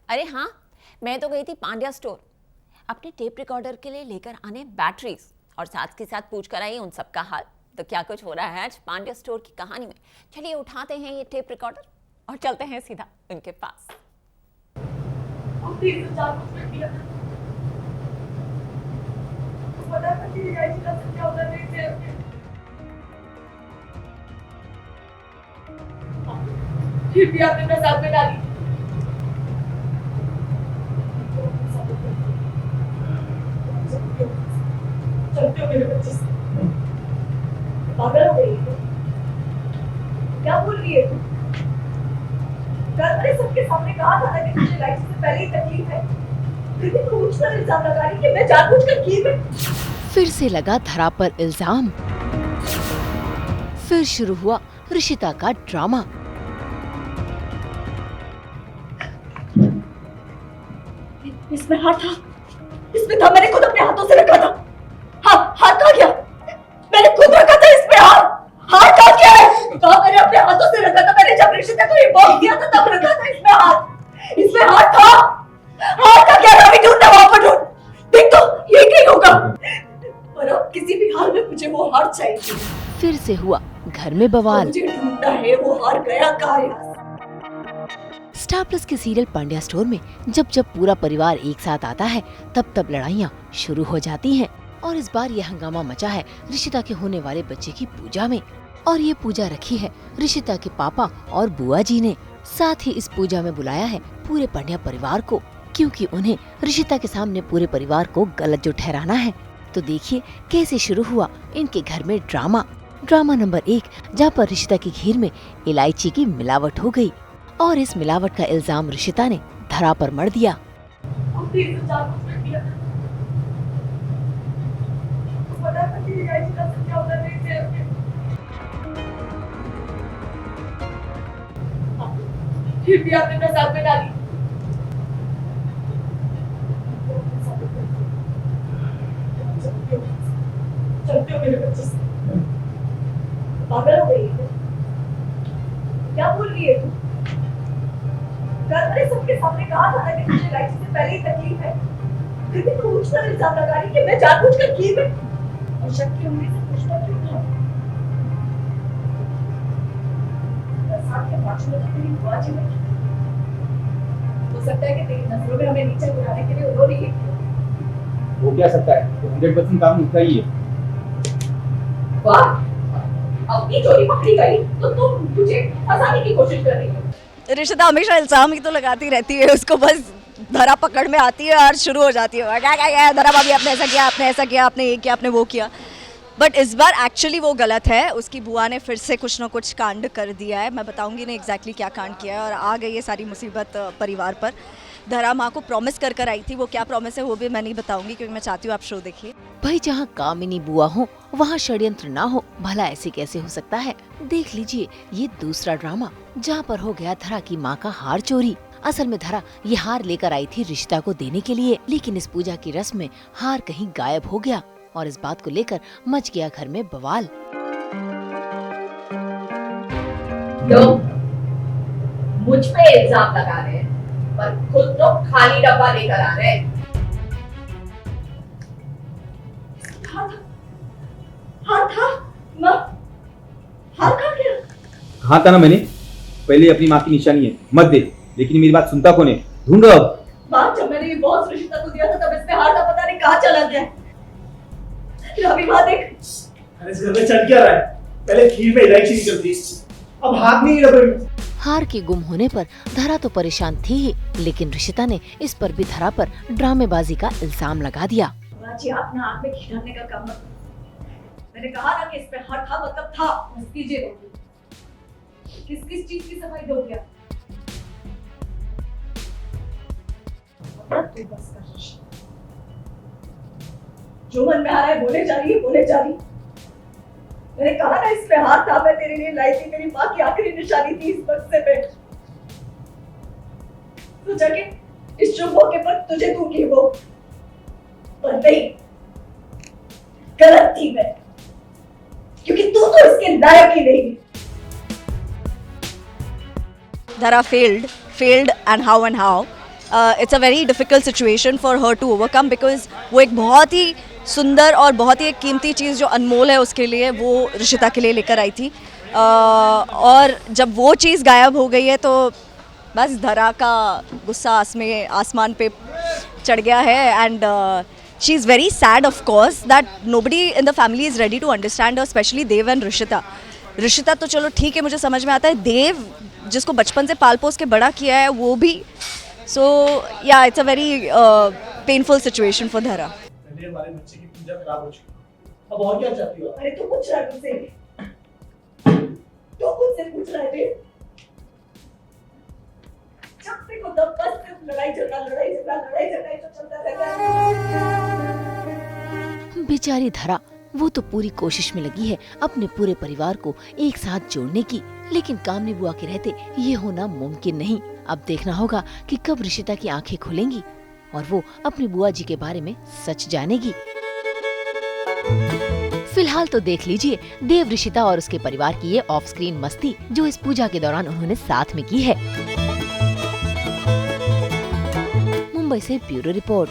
अरे हाँ, मैं तो गई थी पांड्या स्टोर अपने टेप रिकॉर्डर के लिए लेकर आने बैटरीज और साथ के साथ पूछ कर आई उन सबका हाल। तो क्या कुछ हो रहा है आज पांड्या स्टोर की कहानी में। चलिए उठाते हैं ये टेप रिकॉर्डर और चलते हैं सीधा उनके पास। फिर भी आपने मेरे साथ में डाली। चलते हो मेरे बच्चे से। पागल हो गई है? क्या बोल रही है तू? कल मैंने सबके सामने कहा था ना कि मुझे लाइफ से पहले ही तकलीफ है। लेकिन तू मुझ पर इल्जाम लगा रही कि मैं जानबूझकर की में। फिर से लगा धरा पर इल्जाम। फिर शुरू हुआ ऋषिता का ड्रामा। इसमें हाथ था, इसमें था, मैंने खुद अपने हाथों से रखा था। हाँ, हाथ कहाँ गया? मैंने खुद रखा था इसमें हाथ। हाथ कहाँ गया है? कहाँ मैंने अपने हाथों से रखा था? मैंने जब ऋषिता को ये बॉक्स दिया था तब रखा था इसमें हाथ। इसमें हाथ था। हाथ कहाँ गया? अभी ढूंढना, वहां पर ढूंढ। देख तो ये कहीं होगा। पर अब किसी भी हाल में मुझे वो हार चाहिए। फिर से हुआ घर में बवाल। मुझे ढूंढना है वो हार गया कहाँ है? स्टार प्लस के सीरियल पांड्या स्टोर में जब जब पूरा परिवार एक साथ आता है तब तब लड़ाइयाँ शुरू हो जाती हैं। और इस बार यह हंगामा मचा है ऋषिता के होने वाले बच्चे की पूजा में। और ये पूजा रखी है ऋषिता के पापा और बुआ जी ने। साथ ही इस पूजा में बुलाया है पूरे पांड्या परिवार को, क्योंकि उन्हें ऋषिता के सामने पूरे परिवार को गलत जो ठहराना है। तो देखिए कैसे शुरू हुआ इनके घर में ड्रामा। ड्रामा नंबर 1, जहाँ पर ऋषिता की खीर में इलायची की मिलावट हो गई और इस मिलावट का इल्जाम ऋषिता ने धरा पर मढ़ दिया। फिर भी आपने मेरे साथ में डाली। चलते हो मेरे बच्चे से। पागल हो गई है? क्या बोल रही है तू? कल मैंने सबके सामने कहा था ना कि मुझे लाइफ से पहले ही तकलीफ है। लेकिन तू मुझ पर इल्जाम लगा रही कि मैं जानबूझकर की में। और शक की उम्मीद से पूछना क्यों था? साथ के बाजू में तो तेरी बुआ जी बैठी। हो सकता है कि तेरी नजरों में हमें नीचे गिराने के लिए उन्होंने ये किया। वो क्या सकता है? तो 100% काम उसका ही है। वाह, अपनी चोरी पकड़ी गई तो तुम मुझे फंसाने की कोशिश कर रही हो। ऋषिता हमेशा इल्जाम ही तो लगाती रहती है, उसको बस धरा पकड़ में आती है और शुरू हो जाती है क्या धरा भाभी आपने ऐसा किया, आपने ऐसा किया, आपने ये किया, आपने वो किया। बट इस बार एक्चुअली वो गलत है। उसकी बुआ ने फिर से कुछ ना कुछ कांड कर दिया है। मैं बताऊंगी नहीं एग्जैक्टली क्या कांड किया है और आ गई है सारी मुसीबत परिवार पर। धरा माँ को प्रॉमिस कर आई थी, वो क्या प्रॉमिस है वो भी मैं नहीं बताऊंगी क्योंकि मैं चाहती हूँ आप शो देखिए। भाई जहाँ कामिनी बुआ हो वहाँ षड्यंत्र ना हो, भला ऐसे कैसे हो सकता है। देख लीजिए ये दूसरा ड्रामा जहाँ पर हो गया धरा की माँ का हार चोरी। असल में धरा ये हार लेकर आई थी ऋषिता को देने के लिए, लेकिन इस पूजा की रस्म में हार कहीं गायब हो गया और इस बात को लेकर मच गया घर में बवाल। लोग मुझ पे इल्जाम लगा रहे हैं पर खुद तो खाली डब्बा लेकर आ रहे हैं। हाथ कहाँ गया? कहा था ना मैंने, पहले अपनी माँ की निशानी है मत दे, लेकिन मेरी बात सुनता कौन है? ढूंढो अब। बात जब मैंने ये बॉक्स ऋषिता को दिया था तब इसमें हार था, पता नहीं कहाँ चला गया। रवि वहाँ देख। अरे इस घर में चल क्या रहा है? पहले खीर में इलायची निकलती, अब हाथ नहीं डब्बे में। हार के गुम होने पर धरा तो परेशान थी ही, लेकिन ऋषिता ने इस पर भी धरा पर ड्रामेबाजी का इल्जाम लगा दिया। जी आप ना आँख में घी डालने का काम मत। मैंने कहा ना कि इसमें हार था, मतलब था। बस कीजिए। किस किस चीज की सफाई दोगे आप? तू बस कर। जो मन में आ रहा है बोले जा रही है, बोले जा रही। मैंने कहा ना इसमें हाथ था, मैं तेरे लिए लाई थी, तेरी माँ की आखिरी निशानी थी इस बक्से पे। सोचा कि इस शुभ मौके पर तुझे दूंगी वो, पर नहीं, गलत थी मैं, क्योंकि तू तो इसके लायक ही नहीं। धरा failed and how it's a very difficult situation for her to overcome, because वो एक बहुत ही सुंदर और बहुत ही एक कीमती चीज़ जो अनमोल है उसके लिए, वो रिशिता के लिए लेकर आई थी। और जब वो चीज़ गायब हो गई है तो बस धरा का गुस्सा आसमान पे चढ़ गया है। And she is very sad of course that nobody in the family is ready to understand her, especially Dev and Rishita. Rishita तो चलो ठीक है, मुझे समझ में आता है, देव जिसको बचपन से पाल पोस के बड़ा किया है वो भी, सो या it's a very painful situation for धरा। पहले हमारे बच्चे की पूजा खराब हो चुकी है, अब और क्या चाहती हो? अरे तू पूछ रहा है मुझसे, तू मुझसे पूछ रहा है। जब देखो तब बस सिर्फ लड़ाई झगड़ा तो चलता रहता है। बेचारी धरा, वो तो पूरी कोशिश में लगी है अपने पूरे परिवार को एक साथ जोड़ने की, लेकिन कामनी बुआ के रहते ये होना मुमकिन नहीं। अब देखना होगा कि कब रिशिता की आंखें खुलेंगी और वो अपनी बुआ जी के बारे में सच जानेगी। फिलहाल तो देख लीजिए देव, रिशिता और उसके परिवार की ये ऑफ स्क्रीन मस्ती जो इस पूजा के दौरान उन्होंने साथ में की है। मुंबई से ब्यूरो रिपोर्ट।